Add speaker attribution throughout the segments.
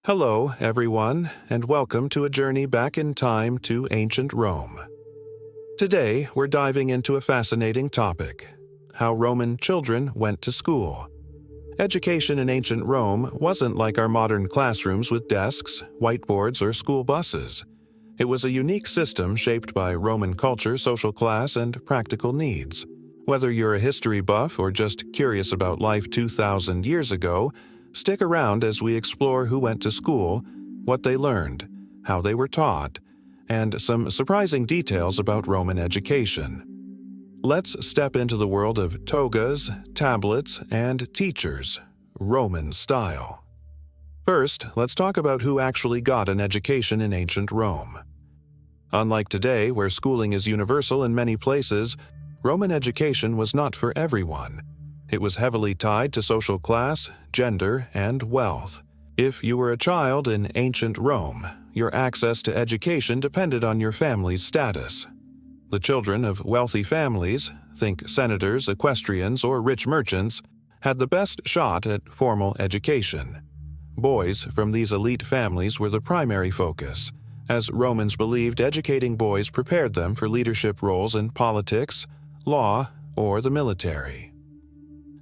Speaker 1: Hello, everyone, and welcome to a journey back in time to ancient Rome. Today, we're diving into a fascinating topic: how Roman children went to school. Education in ancient Rome wasn't like our modern classrooms with desks, whiteboards, or school buses. It was a unique system shaped by Roman culture, social class, and practical needs. Whether you're a history buff or just curious about life 2,000 years ago, stick around as we explore who went to school, what they learned, how they were taught, and some surprising details about Roman education. Let's step into the world of togas, tablets, and teachers, Roman style. First, let's talk about who actually got an education in ancient Rome. Unlike today, where schooling is universal in many places, Roman education was not for everyone. It was heavily tied to social class, gender, and wealth. If you were a child in ancient Rome, your access to education depended on your family's status. The children of wealthy families, think senators, equestrians, or rich merchants, had the best shot at formal education. Boys from these elite families were the primary focus, as Romans believed educating boys prepared them for leadership roles in politics, law, or the military.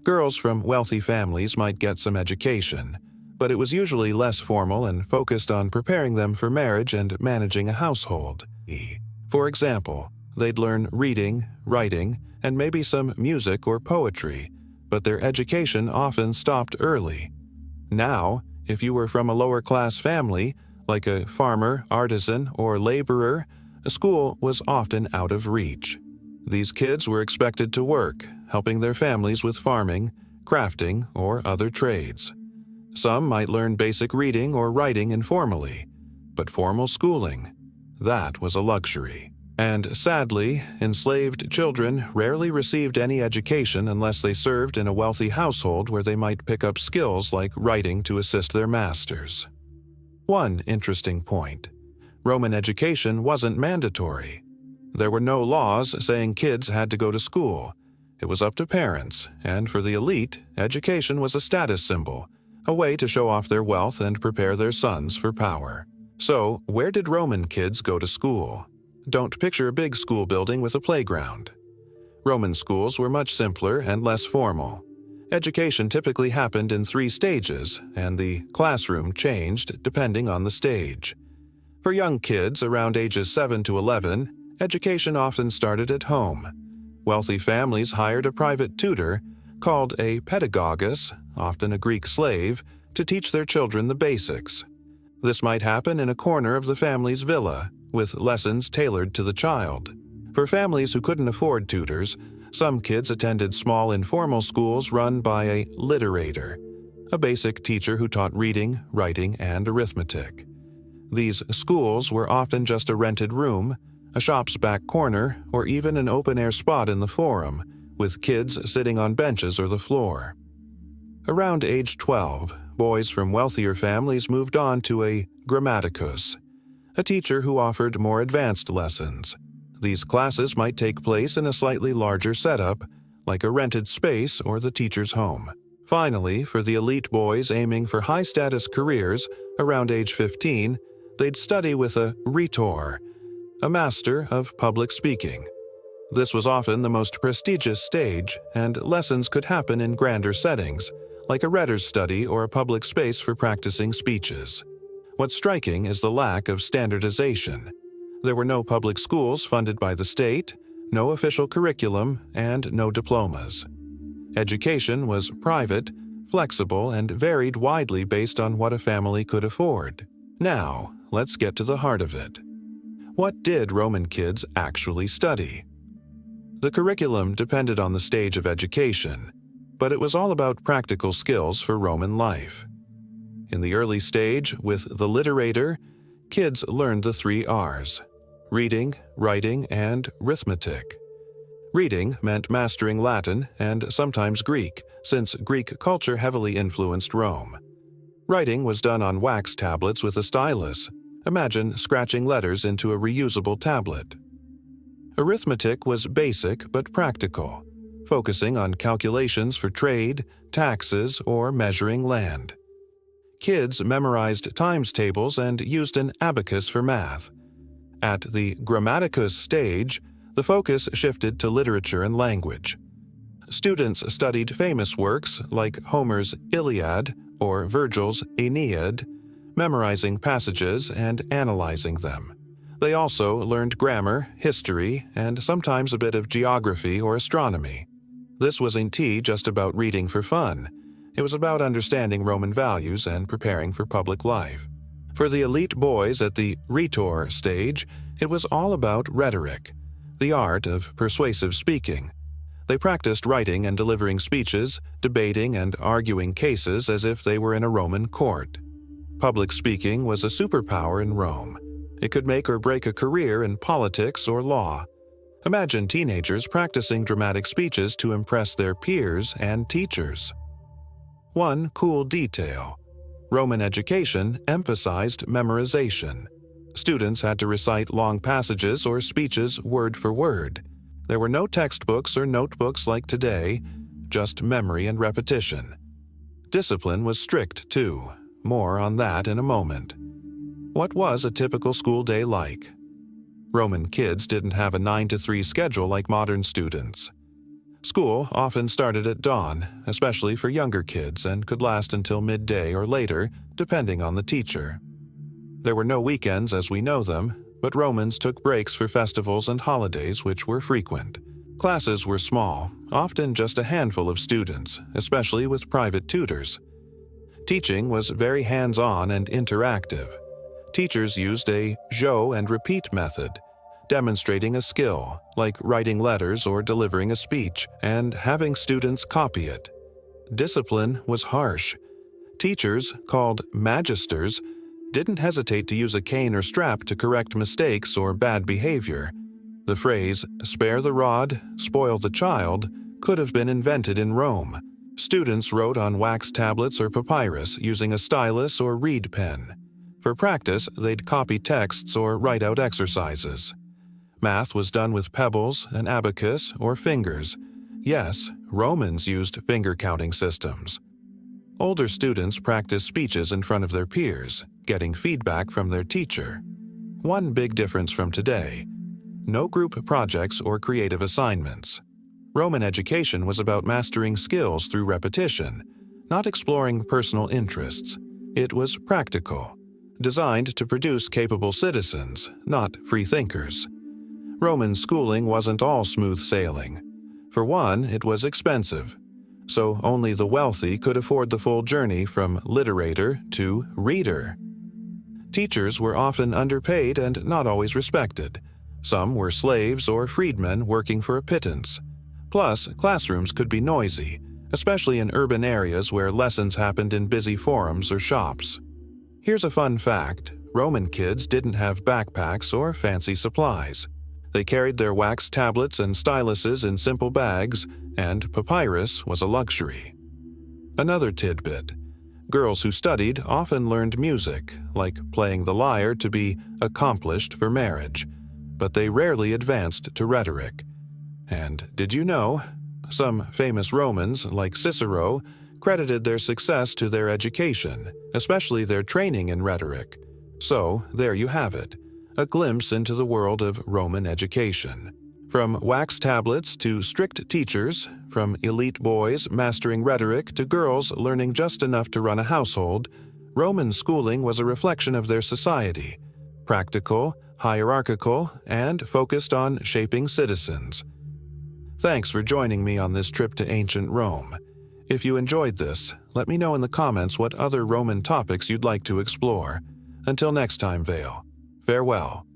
Speaker 1: Girls from wealthy families might get some education, but it was usually less formal and focused on preparing them for marriage and managing a household. For example, they'd learn reading, writing, and maybe some music or poetry, but their education often stopped early. Now, if you were from a lower-class family, like a farmer, artisan, or laborer, a school was often out of reach. These kids were expected to work, helping their families with farming, crafting, or other trades. Some might learn basic reading or writing informally, but formal schooling, that was a luxury. And sadly, enslaved children rarely received any education unless they served in a wealthy household where they might pick up skills like writing to assist their masters. One interesting point: Roman education wasn't mandatory. There were no laws saying kids had to go to school. It was up to parents, and for the elite, education was a status symbol, a way to show off their wealth and prepare their sons for power. So, where did Roman kids go to school? Don't picture a big school building with a playground. Roman schools were much simpler and less formal. Education typically happened in 3 stages, and the classroom changed depending on the stage. For young kids around ages 7 to 11, education often started at home. Wealthy families hired a private tutor, called a pedagogus, often a Greek slave, to teach their children the basics. This might happen in a corner of the family's villa, with lessons tailored to the child. For families who couldn't afford tutors, some kids attended small informal schools run by a literator, a basic teacher who taught reading, writing, and arithmetic. These schools were often just a rented room, a shop's back corner, or even an open-air spot in the forum, with kids sitting on benches or the floor. Around age 12, boys from wealthier families moved on to a grammaticus, a teacher who offered more advanced lessons. These classes might take place in a slightly larger setup, like a rented space or the teacher's home. Finally, for the elite boys aiming for high-status careers, around age 15, they'd study with a rhetor, a master of public speaking. This was often the most prestigious stage, and lessons could happen in grander settings, like a rhetor's study or a public space for practicing speeches. What's striking is the lack of standardization. There were no public schools funded by the state, no official curriculum, and no diplomas. Education was private, flexible, and varied widely based on what a family could afford. Now, let's get to the heart of it. What did Roman kids actually study? The curriculum depended on the stage of education, but it was all about practical skills for Roman life. In the early stage, with the literator, kids learned the 3 R's: reading, writing, and arithmetic. Reading meant mastering Latin and sometimes Greek, since Greek culture heavily influenced Rome. Writing was done on wax tablets with a stylus. Imagine scratching letters into a reusable tablet. Arithmetic was basic but practical, focusing on calculations for trade, taxes, or measuring land. Kids memorized times tables and used an abacus for math. At the grammaticus stage, the focus shifted to literature and language. Students studied famous works like Homer's Iliad or Virgil's Aeneid, memorizing passages and analyzing them. They also learned grammar, history, and sometimes a bit of geography or astronomy. This wasn't just about reading for fun. It was about understanding Roman values and preparing for public life. For the elite boys at the rhetor stage, it was all about rhetoric, the art of persuasive speaking. They practiced writing and delivering speeches, debating and arguing cases as if they were in a Roman court. Public speaking was a superpower in Rome. It could make or break a career in politics or law. Imagine teenagers practicing dramatic speeches to impress their peers and teachers. One cool detail: Roman education emphasized memorization. Students had to recite long passages or speeches word for word. There were no textbooks or notebooks like today, just memory and repetition. Discipline was strict, too. More on that in a moment. What was a typical school day like? Roman kids didn't have a 9-to-3 schedule like modern students. School often started at dawn, especially for younger kids, and could last until midday or later, depending on the teacher. There were no weekends as we know them, but Romans took breaks for festivals and holidays, which were frequent. Classes were small, often just a handful of students, especially with private tutors. Teaching was very hands-on and interactive. Teachers used a show and repeat method, demonstrating a skill, like writing letters or delivering a speech, and having students copy it. Discipline was harsh. Teachers, called magisters, didn't hesitate to use a cane or strap to correct mistakes or bad behavior. The phrase, "spare the rod, spoil the child," could have been invented in Rome. Students wrote on wax tablets or papyrus using a stylus or reed pen. For practice, they'd copy texts or write out exercises. Math was done with pebbles, an abacus, or fingers. Yes, Romans used finger-counting systems. Older students practiced speeches in front of their peers, getting feedback from their teacher. One big difference from today: no group projects or creative assignments. Roman education was about mastering skills through repetition, not exploring personal interests. It was practical, designed to produce capable citizens, not free thinkers. Roman schooling wasn't all smooth sailing. For one, it was expensive, so only the wealthy could afford the full journey from literator to reader. Teachers were often underpaid and not always respected. Some were slaves or freedmen working for a pittance. Plus, classrooms could be noisy, especially in urban areas where lessons happened in busy forums or shops. Here's a fun fact: Roman kids didn't have backpacks or fancy supplies. They carried their wax tablets and styluses in simple bags, and papyrus was a luxury. Another tidbit: girls who studied often learned music, like playing the lyre, to be accomplished for marriage, but they rarely advanced to rhetoric. And did you know? Some famous Romans, like Cicero, credited their success to their education, especially their training in rhetoric. So, there you have it, a glimpse into the world of Roman education. From wax tablets to strict teachers, from elite boys mastering rhetoric to girls learning just enough to run a household, Roman schooling was a reflection of their society: practical, hierarchical, and focused on shaping citizens. Thanks for joining me on this trip to ancient Rome. If you enjoyed this, let me know in the comments what other Roman topics you'd like to explore. Until next time, Vale. Farewell.